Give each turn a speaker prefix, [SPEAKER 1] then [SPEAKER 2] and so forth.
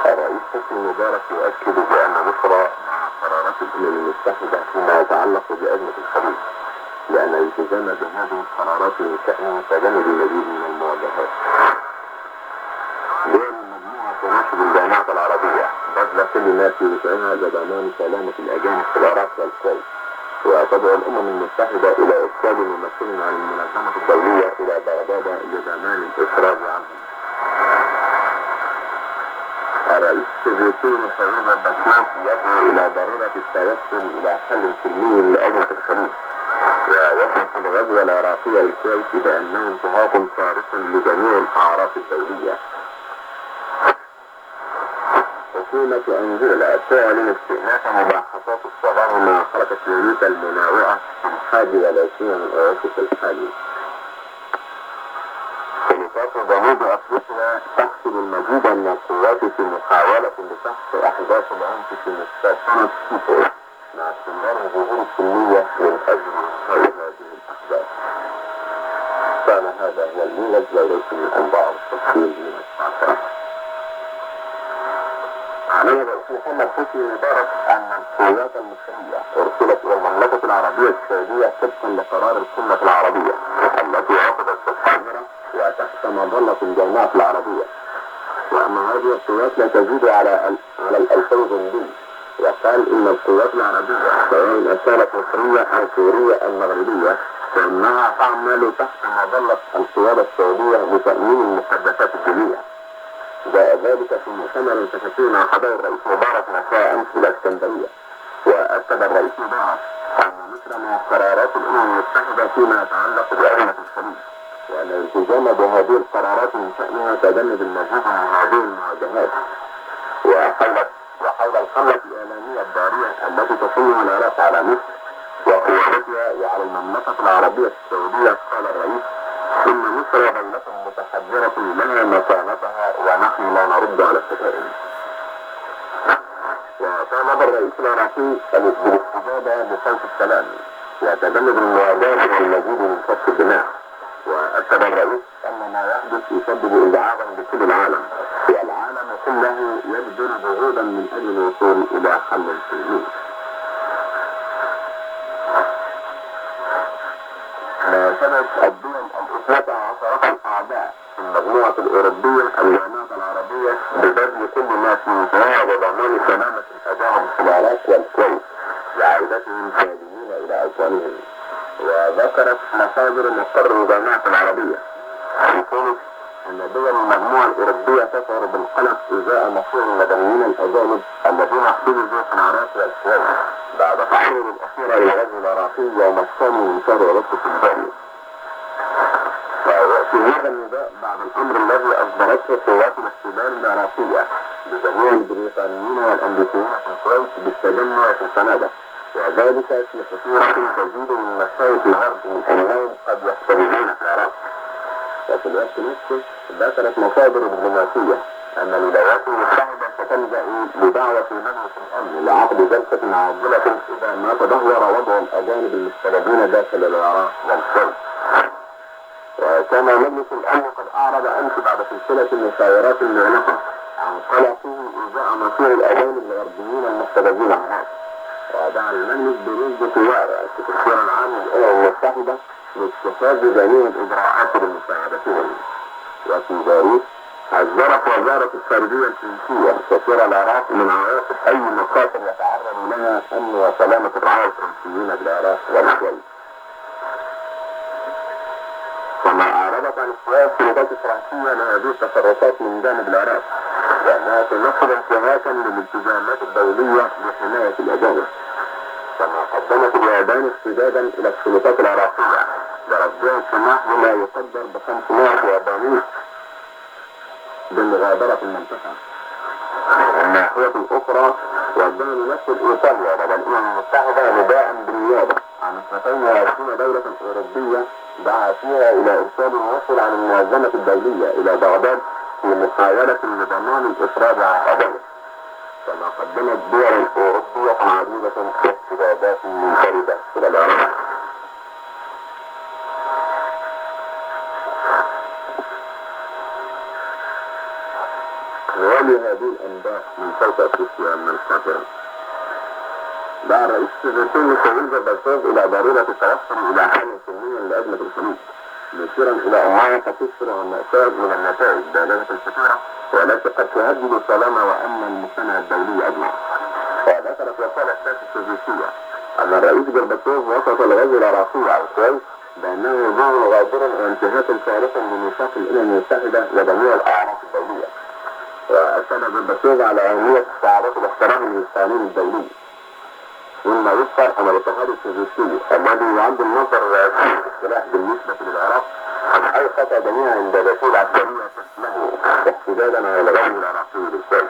[SPEAKER 1] الرئيس حسني مبارك يؤكد بأن مصر مع قرارات الأمم المتحدة فيما يتعلق بأزمة الخليج، لأن الالتزام بهذه القرارات من شأنه تجنب المزيد من المواجهات. دول المجموعة تناشد الجامعة العربية بذل كل ما في وسعها لضمان سلامة الأجانب في العراق والكويت، وتدعو الأمم المتحدة إلى إرسال ممثل عن المنظمة الدولية إلى بغداد لضمان الإفراج عنهم. الرئيس السوفيتي محمد باشمهندس يدعو إلى ضرورة التوصل إلى حل سلمي لأزمة الخليج، ووصف الغزو العراقي الكويتي بأنه انتهاك صارخ لجميع الأعراف الدولية. حكومة أنجولا تعلن استئناف مباحثات السلام مع حركة يونيتا المناوئة في 21 من أغسطس الحالي. سلطات جنوب أفريقيا تحصل المزيد من القوات في محاولة لسحق أحداث العنف في مستوطنة كيتو، مع استمرار الظهور السلمية من أجل إنهاء هذه الأحداث. كان هذا هو الموجز ليلة الأنباء التفصيل من الساعة. أعلن الرئيس محمد حسني مبارك أن القوات المصرية أرسلت إلى المملكة العربية السعودية طبقا لقرار القمة العربية التي عقدت في القاهرة وتحت مظلة الجامعة العربية، وأن هذه القوات لا تزيد على 2000 جندي. وقال إن القوات العربية سواء كانت مصرية أو سورية أو مغربية فإنها تعمل تحت مظلة القيادة السعودية لتأمين المقدسات الدينية. جاء ذلك في مؤتمر صحفي عقده الرئيس مبارك مساء أمس في الإسكندرية، وأكد الرئيس مبارك أن مصر مع قرارات الأمم المتحدة فيما يتعلق بأزمة الخليج، وأن الالتزام بهذه القرارات من شأنها تجنب المزيد من هذه المواجهات. وحول الحملة الإعلامية الضارية التي تصنع العراق على مصر وقواتها وعلى المملكة العربية السعودية، قال الرئيس إن مصر دولة متحضرة لها مكانتها ونحن لا نرد على الشتائم. وطالب الرئيس العراقي بالاستجابة لصوت السلام وتجنب المواجهة والمزيد من سفك الدماء. وأكد الرئيس أن ما يحدث يسبب إزعاجا لكل العالم، والعالم كله يبذل جهودا من أجل الوصول إلى حل سلمي. ناشدت الدول 12 الأعضاء في المجموعة الأوروبية الجامعة العربية ببذل كل ما في وسعها لضمان سلامة الأجانب في العراق والكويت وعودتهم سالمين إلى أوطانهم. وذكرت مصادر مقر الجامعة العربية في تونس أن دول المجموعة الأوروبية تشعر بالقلق إزاء مصير المدنيين الأجانب الذين احتجزوا في العراق والكويت بعد التحرير الأخير للغزو العراقي يوم 2 من شهر أغسطس الجاري. ويأتي هذا النداء بعد الأمر الذي أصدرته قوات الاحتلال العراقية لجميع البريطانيين والأمريكيين في الكويت بالتجمع في كندا، وذلك في خطورة تزيد من مخاوف الغرب من أنهم قد يحتلون في العراق. وفي الوقت نفسه ذكرت مصادر دبلوماسية أن الولايات المتحدة ستلجأ لدعوة مجلس الأمن لعقد جلسة عاجلة إذا ما تدهور وضع الأجانب المستجدين داخل العراق والكويت. وكان مجلس الأمن قد أعرض أمس بعد سلسلة المشاورات المعنفة عن قلقه إزاء مصير الأجانب الغربيين المستجدين العراق، ودعا المجلس برئاسة طوارئ السكرتير العام للأمم المتحدة لاتخاذ جميع الإجراءات لمساعدتهم. وفي باريس حذرت وزارة الخارجية الفرنسية سفير العراق من عواقب أي مخاطر يتعرض لها أمن وسلامة الرعاة الفرنسيين بالعراق والكويت. كما أعربت عن استيعاب السلطات الفرنسية لهذه التصرفات من جانب العراق، لأنها تمثل انتهاكا للالتزامات الدولية لحماية الأجانب. كما قدمت اليابان احتجاجا إلى السلطات العراقية لرفضها السماح بما يقدر ب500 ياباني بمغادرة المنطقة. الناحية الأخرى وجه ممثل إيطاليا لدى الأمم المتحدة نداء بالنيابة عن 22 دولة أوروبية دعا فيها إلى إرسال ممثل عن المنظمة الدولية إلى بغداد في محاولة لضمان الإفراج عن قضية. كما قدمت دول أوروبية عديدة استجابات منفردة إلى العراق. نوالي هذه الأنباء من فوق أفريقيا من القاهرة. دعا الرئيس الروسي ميخائيل غورباتشوف إلى ضرورة التوصل إلى حل سلمي لأزمة الخليج، مشيرا إلى أنها قد تسفر عن مأساة من النتائج بالغة الخطورة والتي قد تهدد السلام وأمن المجتمع الدولي أجمع. وذكرت وكالة تاس السوفيتية أن الرئيس غورباتشوف وصف الغزو العراقي على الكويت بأنه غزو غادر وانتهاك خالص لميثاق الأمم المتحدة وجميع الأعراف الدولية. وأشاد غورباتشوف على أهمية استعادة الاحترام للقانون الدولي، مما يذكر أن الاتحاد السوفيتي الذي يعد المصدر الرئيسي للسلاح بالنسبة للعراق قد أيقظ جميع إمداداته العسكرية له احتجاجا على الغزو العراقي بالكامل.